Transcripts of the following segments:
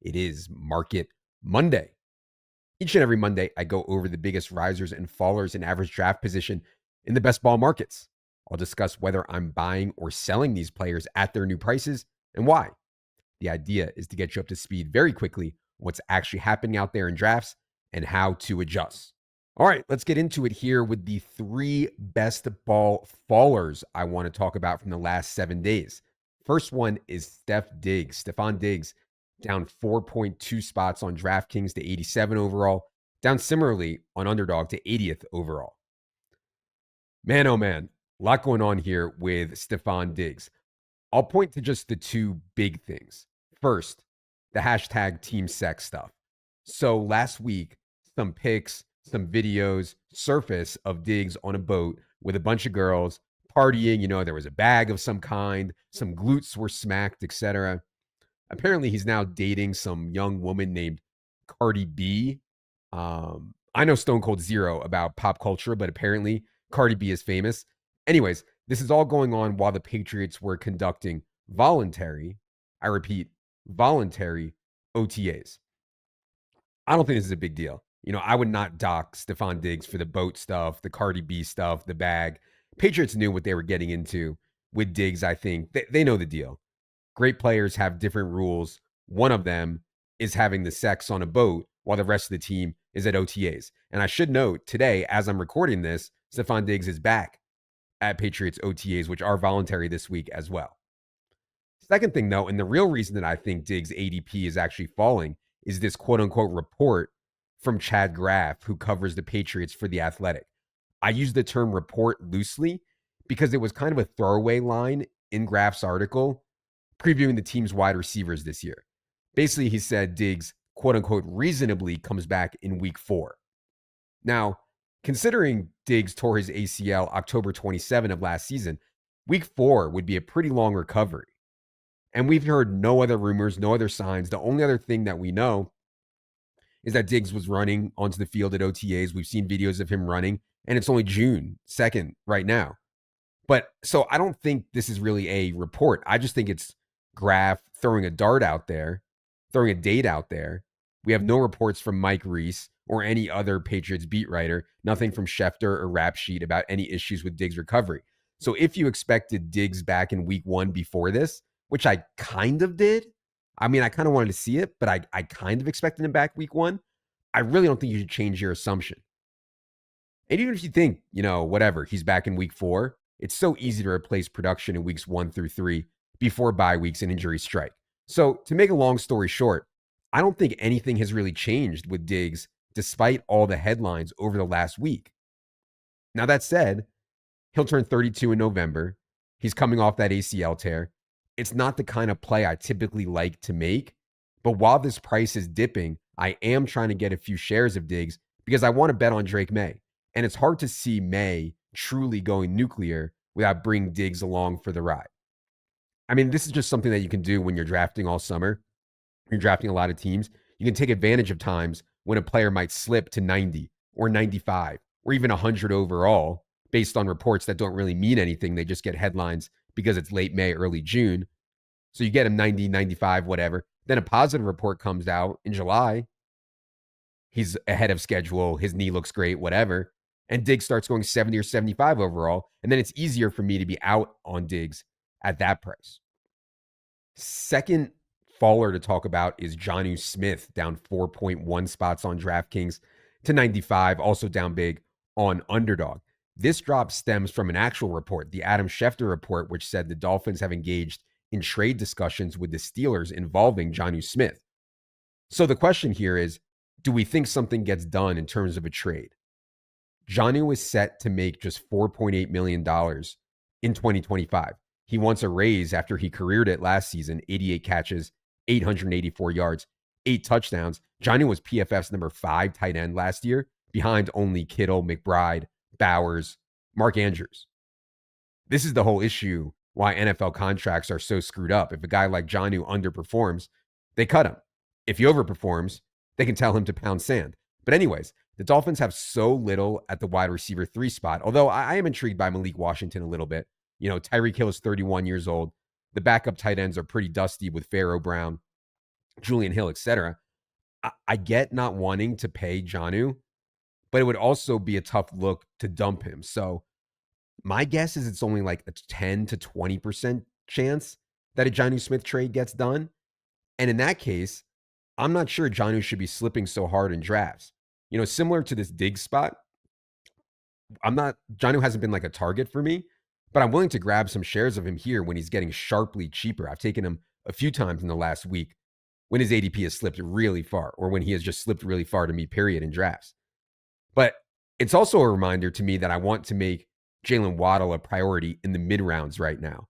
It is Market Monday. Each and every Monday, I go over the biggest risers and fallers in average draft position in the best ball markets. I'll discuss whether I'm buying or selling these players at their new prices and why. The idea is to get you up to speed very quickly on what's actually happening out there in drafts and how to adjust. All right, let's get into it here with the three best ball fallers I want to talk about from the last 7 days. First one is Stefon Diggs, down 4.2 spots on DraftKings to 87 overall, down similarly on Underdog to 80th overall. Man, oh man, a lot going on here with Stefon Diggs. I'll point to just the two big things. First, the hashtag team sex stuff. So last week, some pics, some videos surface of Diggs on a boat with a bunch of girls partying. You know, there was a bag of some kind, some glutes were smacked, etc. Apparently, he's now dating some young woman named Cardi B. I know Stone Cold Zero about pop culture, but apparently Cardi B is famous. Anyways, this is all going on while the Patriots were conducting voluntary, I repeat, voluntary OTAs. I don't think this is a big deal. You know, I would not dock Stefon Diggs for the boat stuff, the Cardi B stuff, the bag. Patriots knew what they were getting into with Diggs, I think. They know the deal. Great players have different rules. One of them is having the sex on a boat while the rest of the team is at OTAs. And I should note today, as I'm recording this, Stefon Diggs is back at Patriots OTAs, which are voluntary this week as well. Second thing, though, and the real reason that I think Diggs' ADP is actually falling is this quote-unquote report from Chad Graff, who covers the Patriots for The Athletic. I use the term report loosely because it was kind of a throwaway line in Graff's article previewing the team's wide receivers this year. Basically, he said Diggs, quote-unquote, reasonably comes back in week 4. Now, considering Diggs tore his ACL October 27 of last season, week 4 would be a pretty long recovery. And we've heard no other rumors, no other signs. The only other thing that we know is that Diggs was running onto the field at OTAs. We've seen videos of him running, and it's only June 2nd right now. But so I don't think this is really a report. I just think it's Graff throwing a dart out there, throwing a date out there. We have no reports from Mike Reese or any other Patriots beat writer, nothing from Schefter or Rap Sheet about any issues with Diggs' recovery. So if you expected Diggs back in week 1 before this, which I kind of did, I mean, I kind of wanted to see it, but I kind of expected him back week 1. I really don't think you should change your assumption. And even if you think, you know, whatever, he's back in week 4, it's so easy to replace production in weeks 1 through 3 before bye weeks and injuries strike. So to make a long story short, I don't think anything has really changed with Diggs despite all the headlines over the last week. Now, that said, he'll turn 32 in November. He's coming off that ACL tear. It's not the kind of play I typically like to make, but while this price is dipping, I am trying to get a few shares of Diggs because I want to bet on Drake May. And it's hard to see May truly going nuclear without bringing Diggs along for the ride. I mean, this is just something that you can do when you're drafting all summer. You're drafting a lot of teams. You can take advantage of times when a player might slip to 90 or 95 or even 100 overall based on reports that don't really mean anything. They just get headlines because it's late May, early June. So you get him 90, 95, whatever. Then a positive report comes out in July. He's ahead of schedule. His knee looks great, whatever. And Diggs starts going 70 or 75 overall. And then it's easier for me to be out on Diggs at that price. Second faller to talk about is Jonnu Smith, down 4.1 spots on DraftKings to 95, also down big on Underdog. This drop stems from an actual report, the Adam Schefter report, which said the Dolphins have engaged in trade discussions with the Steelers involving Jonnu Smith. So the question here is, do we think something gets done in terms of a trade? Jonnu is set to make just $4.8 million in 2025. He wants a raise after he careered it last season, 88 catches, 884 yards, 8 touchdowns. Jonnu was PFF's number 5 tight end last year, behind only Kittle, McBride, Bowers, Mark Andrews. This is the whole issue why NFL contracts are so screwed up. If a guy like Jonnu underperforms, they cut him. If he overperforms, they can tell him to pound sand. But anyways, the Dolphins have so little at the wide receiver 3 spot, although I am intrigued by Malik Washington a little bit. You know, Tyreek Hill is 31 years old. The backup tight ends are pretty dusty with Pharaoh Brown Julian Hill, etc. I get not wanting to pay Jonnu, but it would also be a tough look to dump him. So my guess is it's only like a 10 to 20% chance that a Jonnu Smith trade gets done. And in that case, I'm not sure Jonnu should be slipping so hard in drafts. Similar to this dig spot, Jonnu hasn't been like a target for me, but I'm willing to grab some shares of him here when he's getting sharply cheaper. I've taken him a few times in the last week when his ADP has slipped really far, or when he has just slipped really far to me, period, in drafts. But it's also a reminder to me that I want to make Jalen Waddle a priority in the mid rounds right now.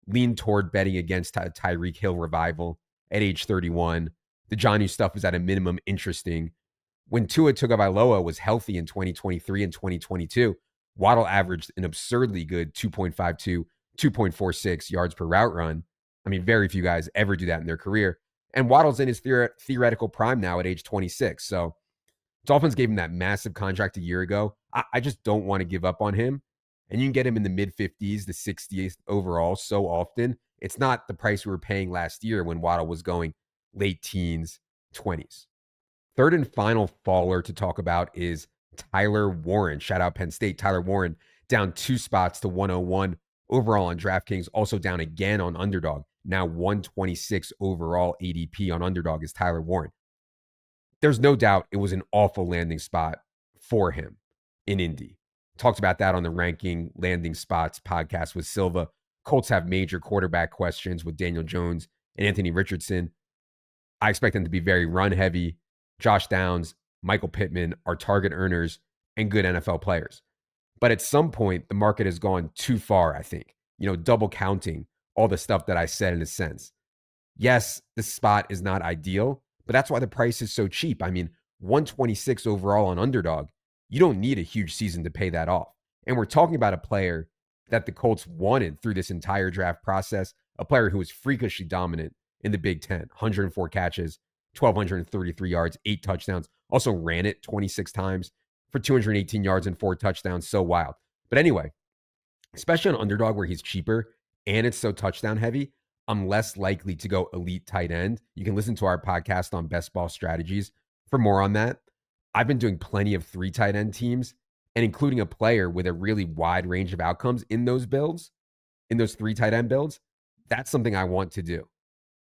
Lean toward betting against Tyreek Hill revival at age 31. The Jonnu stuff is at a minimum interesting. When Tua Tagovailoa was healthy in 2023 and 2022, Waddle averaged an absurdly good 2.52, 2.46 yards per route run. I mean, very few guys ever do that in their career. And Waddle's in his theoretical prime now at age 26. So Dolphins gave him that massive contract a year ago. I just don't want to give up on him. And you can get him in the mid 50s, the 60th overall so often. It's not the price we were paying last year when Waddle was going late teens, 20s. Third and final faller to talk about is Tyler Warren. Shout out Penn State. Tyler Warren down 2 spots to 101 overall on DraftKings. Also down again on Underdog. Now 126 overall ADP on Underdog is Tyler Warren. There's no doubt it was an awful landing spot for him in Indy. Talked about that on the Ranking Landing Spots podcast with Silva. Colts have major quarterback questions with Daniel Jones and Anthony Richardson. I expect them to be very run heavy. Josh Downs, Michael Pittman are target earners and good NFL players. But at some point, the market has gone too far, I think. Double counting all the stuff that I said in a sense. Yes, this spot is not ideal, but that's why the price is so cheap. I mean, 126 overall on Underdog. You don't need a huge season to pay that off. And we're talking about a player that the Colts wanted through this entire draft process, a player who was freakishly dominant in the Big Ten, 104 catches, 1,233 yards, 8 touchdowns. Also ran it 26 times for 218 yards and 4 touchdowns. So wild. But anyway, especially on Underdog where he's cheaper and it's so touchdown heavy, I'm less likely to go elite tight end. You can listen to our podcast on best ball strategies for more on that. I've been doing plenty of 3 tight end teams and including a player with a really wide range of outcomes in those builds, in those 3 tight end builds. That's something I want to do.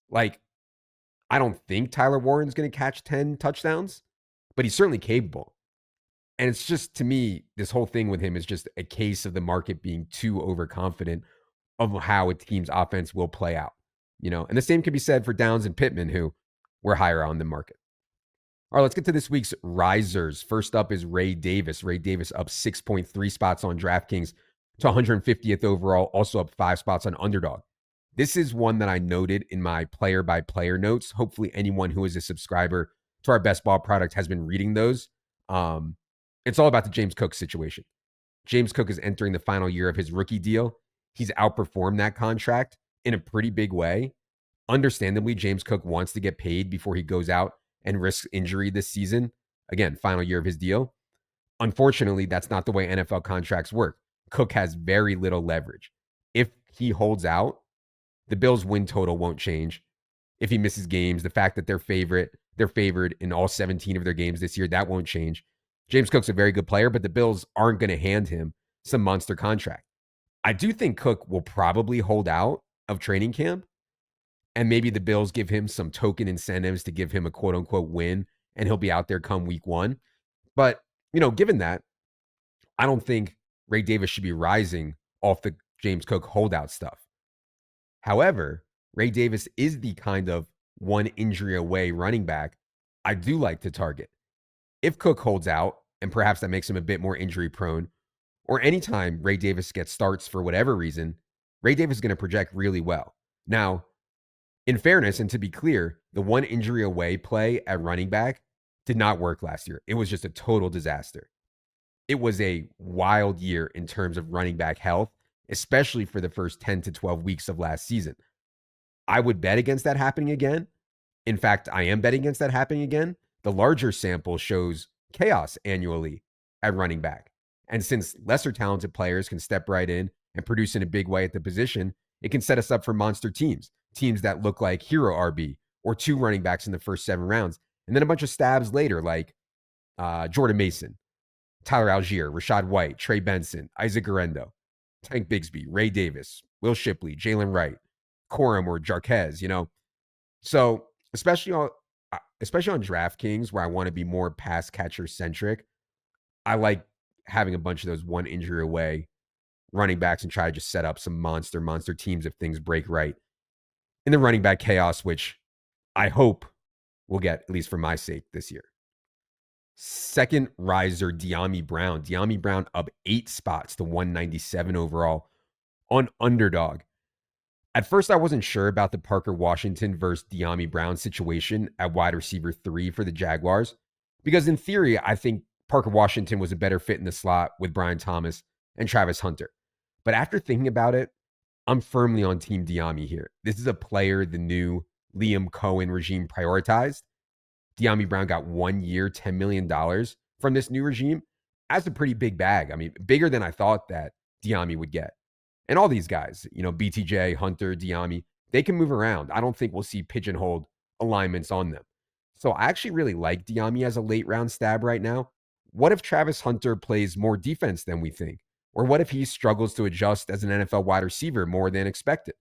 Like, I don't think Tyler Warren's going to catch 10 touchdowns, but he's certainly capable. And it's just, to me, this whole thing with him is just a case of the market being too overconfident of how a team's offense will play out. And the same can be said for Downs and Pittman, who were higher on the market. All right, let's get to this week's risers. First up is Ray Davis. Ray Davis up 6.3 spots on DraftKings to 150th overall, also up 5 spots on Underdog. This is one that I noted in my player-by-player notes. Hopefully anyone who is a subscriber to our Best Ball product has been reading those. It's all about the James Cook situation. James Cook is entering the final year of his rookie deal. He's outperformed that contract in a pretty big way. Understandably, James Cook wants to get paid before he goes out and risks injury this season. Again, final year of his deal. Unfortunately, that's not the way NFL contracts work. Cook has very little leverage. If he holds out, the Bills' win total won't change. If he misses games, the fact that they're favored in all 17 of their games this year, that won't change. James Cook's a very good player, but the Bills aren't going to hand him some monster contract. I do think Cook will probably hold out of training camp, and maybe the Bills give him some token incentives to give him a quote-unquote win, and he'll be out there come week 1. But, given that, I don't think Ray Davis should be rising off the James Cook holdout stuff. However, Ray Davis is the kind of one injury away running back I do like to target. If Cook holds out, and perhaps that makes him a bit more injury prone, or anytime Ray Davis gets starts for whatever reason, Ray Davis is going to project really well. Now, in fairness, and to be clear, the one injury away play at running back did not work last year. It was just a total disaster. It was a wild year in terms of running back health, especially for the first 10 to 12 weeks of last season. I would bet against that happening again. In fact, I am betting against that happening again. The larger sample shows chaos annually at running back. And since lesser talented players can step right in and produce in a big way at the position, it can set us up for monster teams that look like hero RB or 2 running backs in the first 7 rounds, and then a bunch of stabs later, like Jordan Mason, Tyler Algier, Rashad White, Trey Benson, Isaac Guerrero, Tank Bigsby, Ray Davis, Will Shipley, Jalen Wright, Corum or Jarquez, So especially on DraftKings, where I want to be more pass catcher centric, I like having a bunch of those one injury away running backs and try to just set up some monster teams if things break right in the running back chaos, which I hope we'll get, at least for my sake, this year. Second riser, Dyami Brown. Dyami Brown up 8 spots to 197 overall on Underdog. At first, I wasn't sure about the Parker Washington versus Dyami Brown situation at wide receiver 3 for the Jaguars, because in theory, I think Parker Washington was a better fit in the slot with Brian Thomas and Travis Hunter. But after thinking about it, I'm firmly on Team Dyami here. This is a player the new Liam Cohen regime prioritized. Dyami Brown got 1 year, $10 million from this new regime. That's a pretty big bag. I mean, bigger than I thought that Dyami would get. And all these guys, BTJ, Hunter, Dyami, they can move around. I don't think we'll see pigeonholed alignments on them. So I actually really like Dyami as a late round stab right now. What if Travis Hunter plays more defense than we think? Or what if he struggles to adjust as an NFL wide receiver more than expected?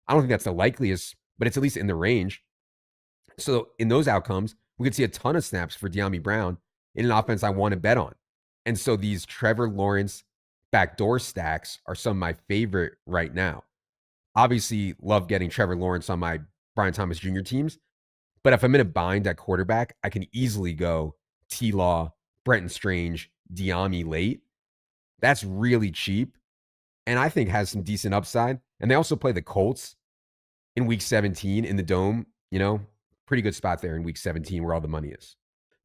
I don't think that's the likeliest, but it's at least in the range. So in those outcomes, we could see a ton of snaps for Dyami Brown in an offense I want to bet on. And so these Trevor Lawrence backdoor stacks are some of my favorite right now. Obviously, love getting Trevor Lawrence on my Brian Thomas Jr. teams. But if I'm in a bind at quarterback, I can easily go T-Law, Brenton Strange, Dyami late. That's really cheap and I think has some decent upside. And they also play the Colts in week 17 in the Dome. Pretty good spot there in week 17 where all the money is.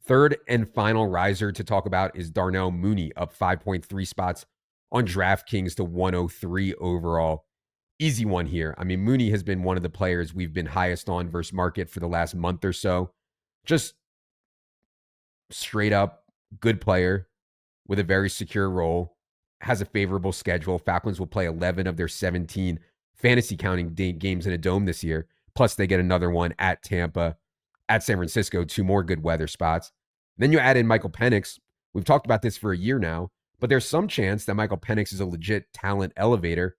Third and final riser to talk about is Darnell Mooney, up 5.3 spots on DraftKings to 103 overall. Easy one here. I mean, Mooney has been one of the players we've been highest on versus market for the last month or so. Just straight up good player with a very secure role, has a favorable schedule. Falcons will play 11 of their 17 fantasy counting games in a dome this year. Plus, they get another one at Tampa, at San Francisco, 2 more good weather spots. Then you add in Michael Penix. We've talked about this for a year now, but there's some chance that Michael Penix is a legit talent elevator.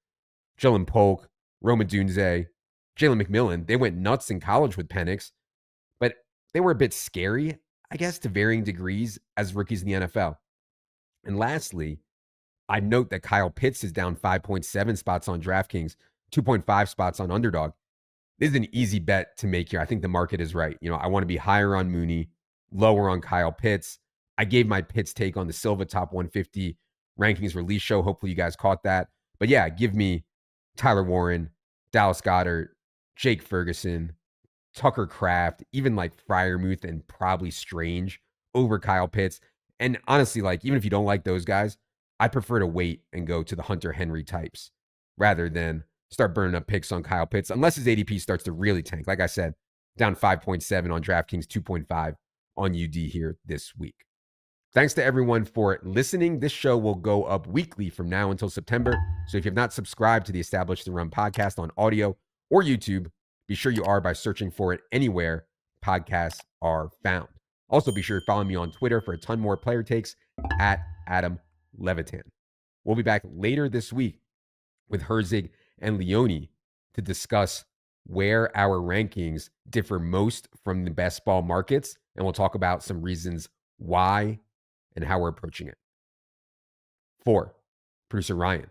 Jalen Polk, Roma Dunze, Jalen McMillan, they went nuts in college with Penix, but they were a bit scary, I guess, to varying degrees as rookies in the NFL. And lastly, I note that Kyle Pitts is down 5.7 spots on DraftKings, 2.5 spots on Underdog. This is an easy bet to make here. I think the market is right. I want to be higher on Mooney, lower on Kyle Pitts. I gave my Pitts take on the Silva Top 150 rankings release show. Hopefully you guys caught that. But yeah, give me Tyler Warren, Dallas Goedert, Jake Ferguson, Tucker Kraft, even like Freiermuth and probably Strange over Kyle Pitts. And honestly, even if you don't like those guys, I prefer to wait and go to the Hunter Henry types rather than start burning up picks on Kyle Pitts, unless his ADP starts to really tank. Like I said, down 5.7 on DraftKings, 2.5 on UD here this week. Thanks to everyone for listening. This show will go up weekly from now until September. So if you have not subscribed to the Established and Run podcast on audio or YouTube, be sure you are by searching for it anywhere podcasts are found. Also, be sure to follow me on Twitter for a ton more player takes at Adam Levitan. We'll be back later this week with Herzig and Leone to discuss where our rankings differ most from the best ball markets. And we'll talk about some reasons why and how we're approaching it. For producer Ryan,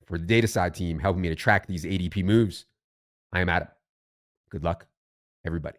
for the data side team helping me to track these ADP moves, I am Adam. Good luck, everybody.